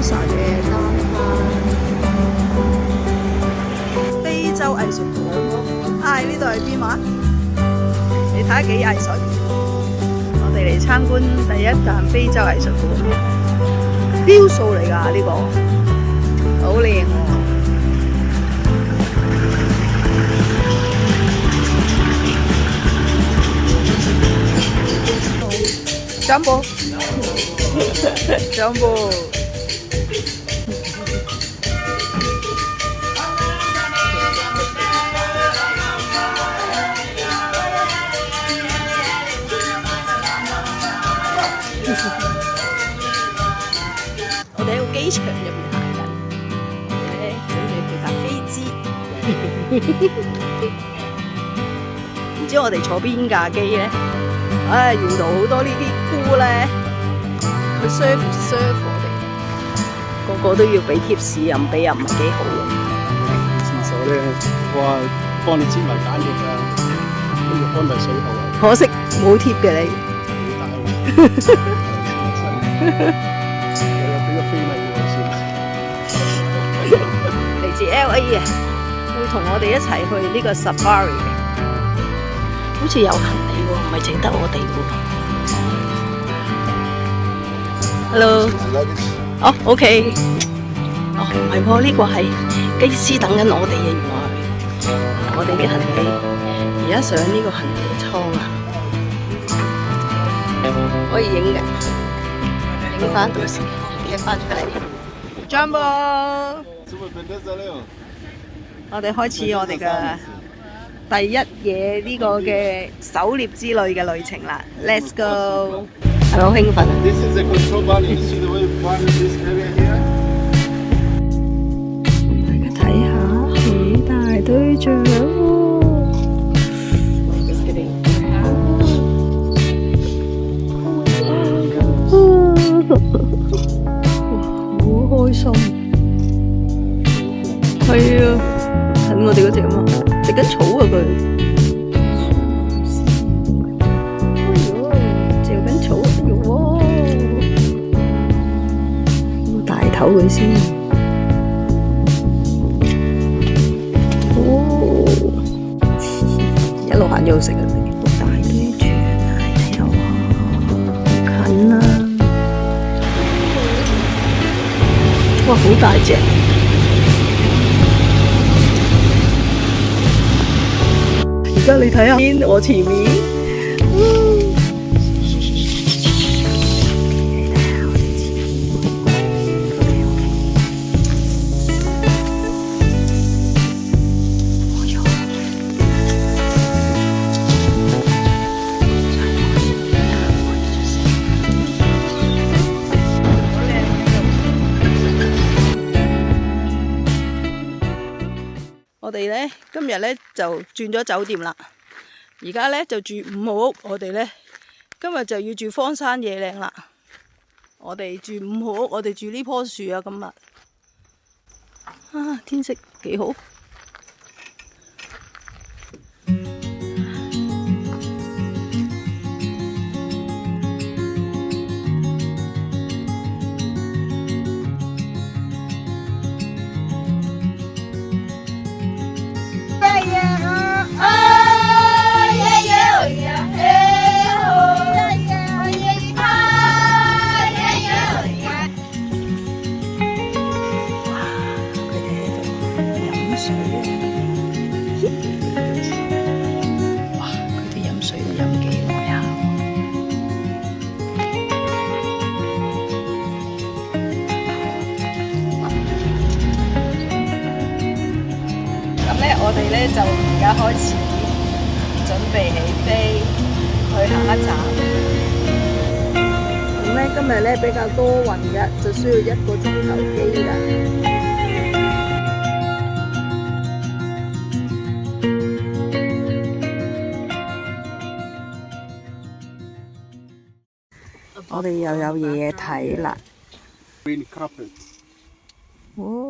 Formosa 嘅 downtown 非洲藝術館。呢度係邊話？你睇下幾藝術！我哋嚟參觀第一站非洲藝術館，雕塑嚟㗎呢個，好靚喎！Jumbo Jumbo 我哋喺個機場入面行緊，我哋咧準備去搭飛機，唔知我哋坐邊架機咧？原來好多呢啲姑咧，佢 serve 我哋，個個都要俾貼士，又唔俾又唔係幾好嘅。廁所咧，哇，幫你切埋簡易啊，跟住安埋水喉啊。可惜冇貼嘅你。好大喎！又有俾個飛禮我先。嚟自 LA 嘅，會同我哋一齊去呢個 Safari 嘅，好似有行李喎，唔係淨得我哋喎。Hello， 哦 ，OK， 哦，唔係喎，呢個係機師等緊我哋嘅，原來我哋嘅行李而家上呢個行李艙啊，可以影嘅，影翻到時貼翻出嚟。Jumbo， 我哋開始我哋嘅第一夜呢個嘅狩獵之旅嘅旅程啦 ，Let's go！ 係咪好興奮啊？ This is a control bunny. You see the way we run this area here? 大家睇下，幾大堆象喎！哇，好開心！係啊，近我哋嗰隻啊嘛，食緊草啊佢。唞佢先，一路行一路食啊！大堆象啊，睇下好近啊！哇，好大隻！而家你睇下我前面。我哋咧今日咧就轉咗酒店啦，而家咧就住5號屋。我哋咧今日就要住荒山野嶺啦。我哋住5號屋，我哋住呢棵樹啊。今日天色幾好。我哋咧就而家開始準備起飛去下一站。咁咧今日咧比較多雲嘅，就需要1個鐘頭機㗎。我哋又有嘢睇啦。Green carpet. 哦。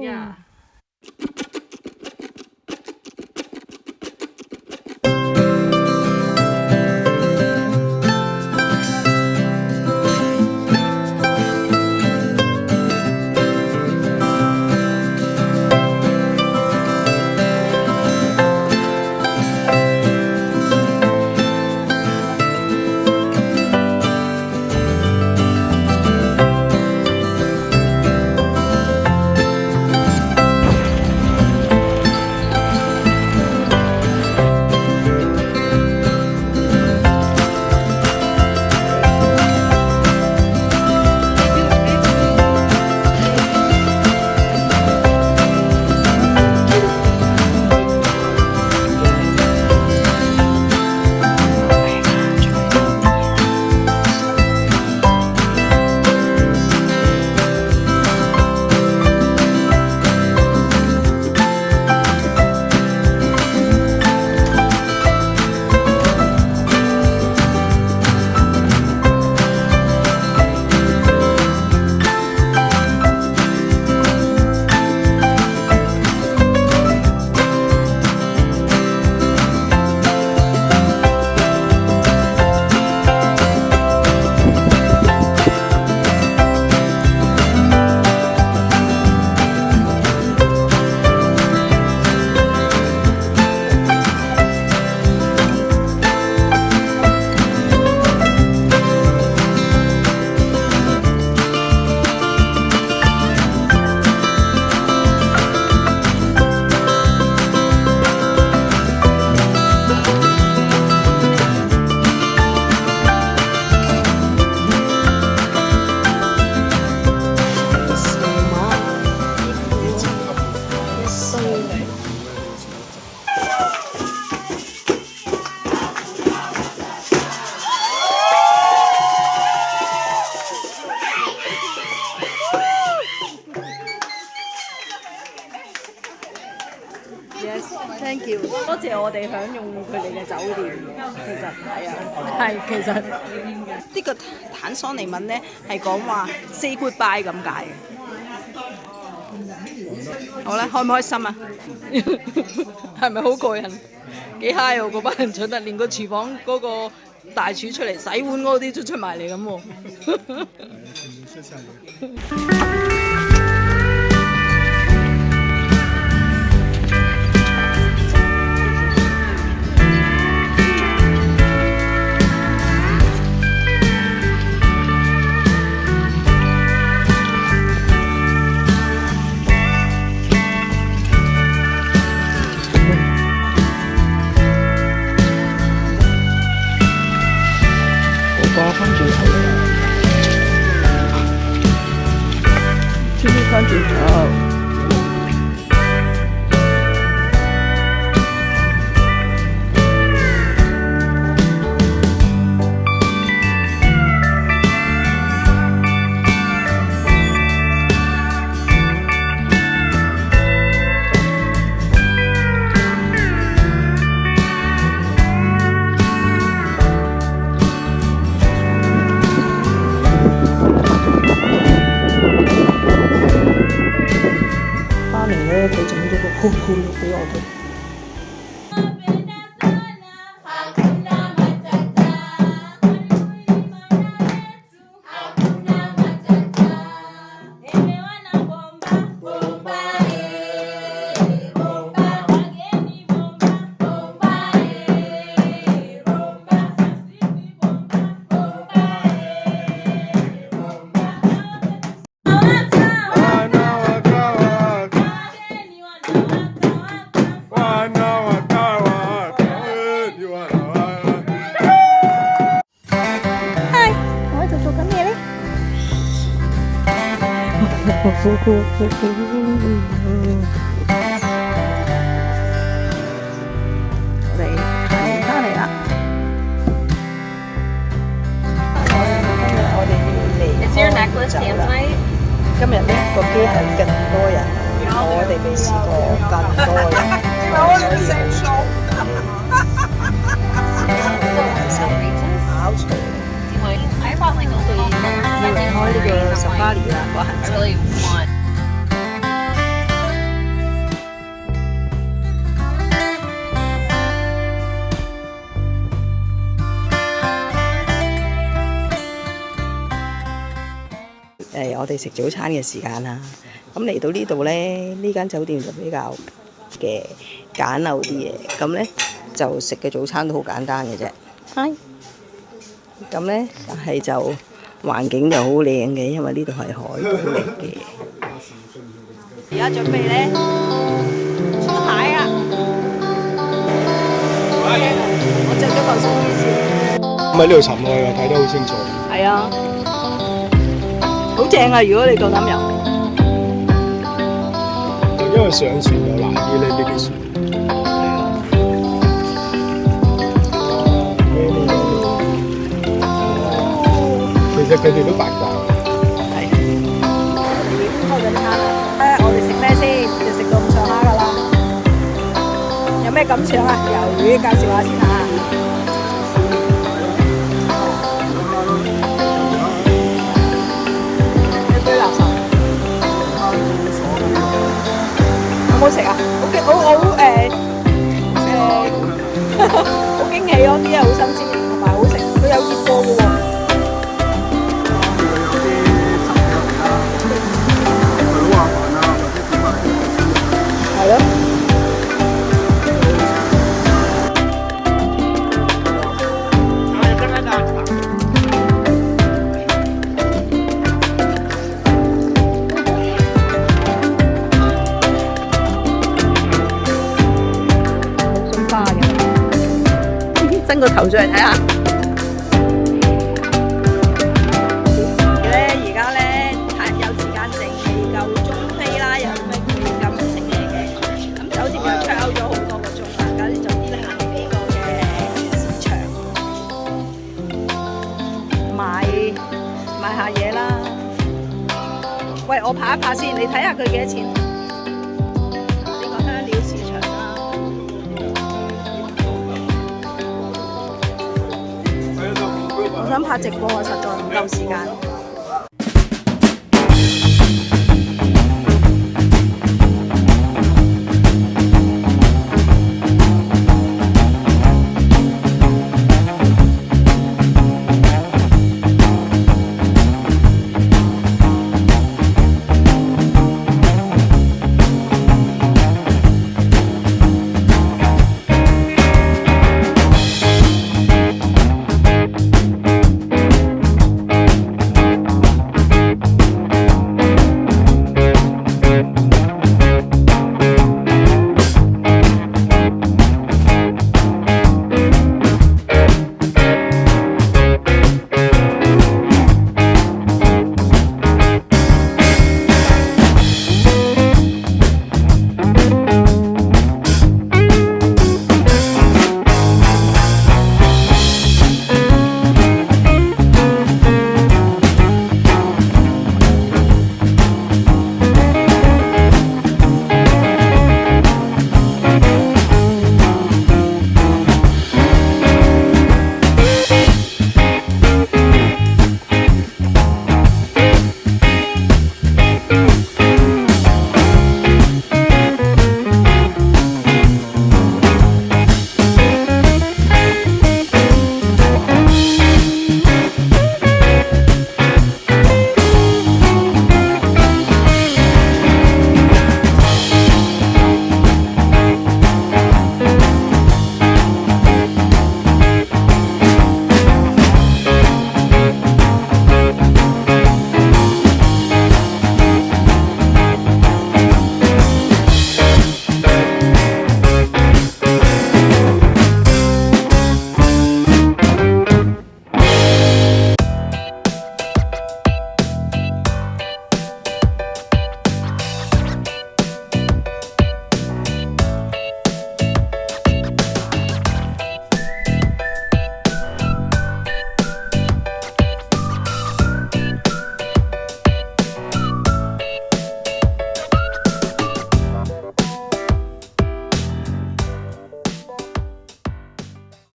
謝我哋享用佢哋嘅酒店。其實係啊，係其實呢個坦桑尼文咧係講話 say goodbye 咁解嘅。好啦，開唔開心啊？係咪好過癮？幾 high 喎！嗰班人蠢得，連個廚房嗰個大廚出嚟洗碗嗰啲都出埋嚟咁喎。翻轉頭。佢整咗個泡泡浴俾我哋。我哋行翻嚟啦。我哋要嚟走啦。今日呢個機係更多人，我哋未試過咁多人，所以好嘈。要離開呢個十巴里啦，個行程。我哋食早餐嘅時間啦，咁嚟到呢度咧，呢間酒店就比較嘅簡陋啲嘢，咁咧就食嘅早餐都好簡單嘅啫。咁咧，但係就環境就好靚嘅，因為呢度係海島嚟嘅。而家準備咧出海啊！我着咗嚿鬆衣先。咁喺呢度沉落去啊，睇得好清楚。係啊。好正啊！如果你夠膽游，因為上船又難啲咧，呢啲船。其實佢哋都八卦。係。開緊餐啦！我哋食咩先？就食到咁上下㗎啦。有咩感想啊？魷魚介紹下先嚇。好唔好食啊？好驚喜咯！啲嘢好新鮮，同埋好食，佢有熱過嘅喎。係咯。伸個頭出嚟睇下。而家咧有時間剩未夠鐘飛啦，又咩咁食嘢嘅。咁酒店又 check out 咗好多個鐘啦，而家就啲行呢個嘅市場買下嘢啦。喂，我拍一拍先，你睇下佢幾多錢？呢個香料市場啦。想拍直播啊，實在唔夠時間。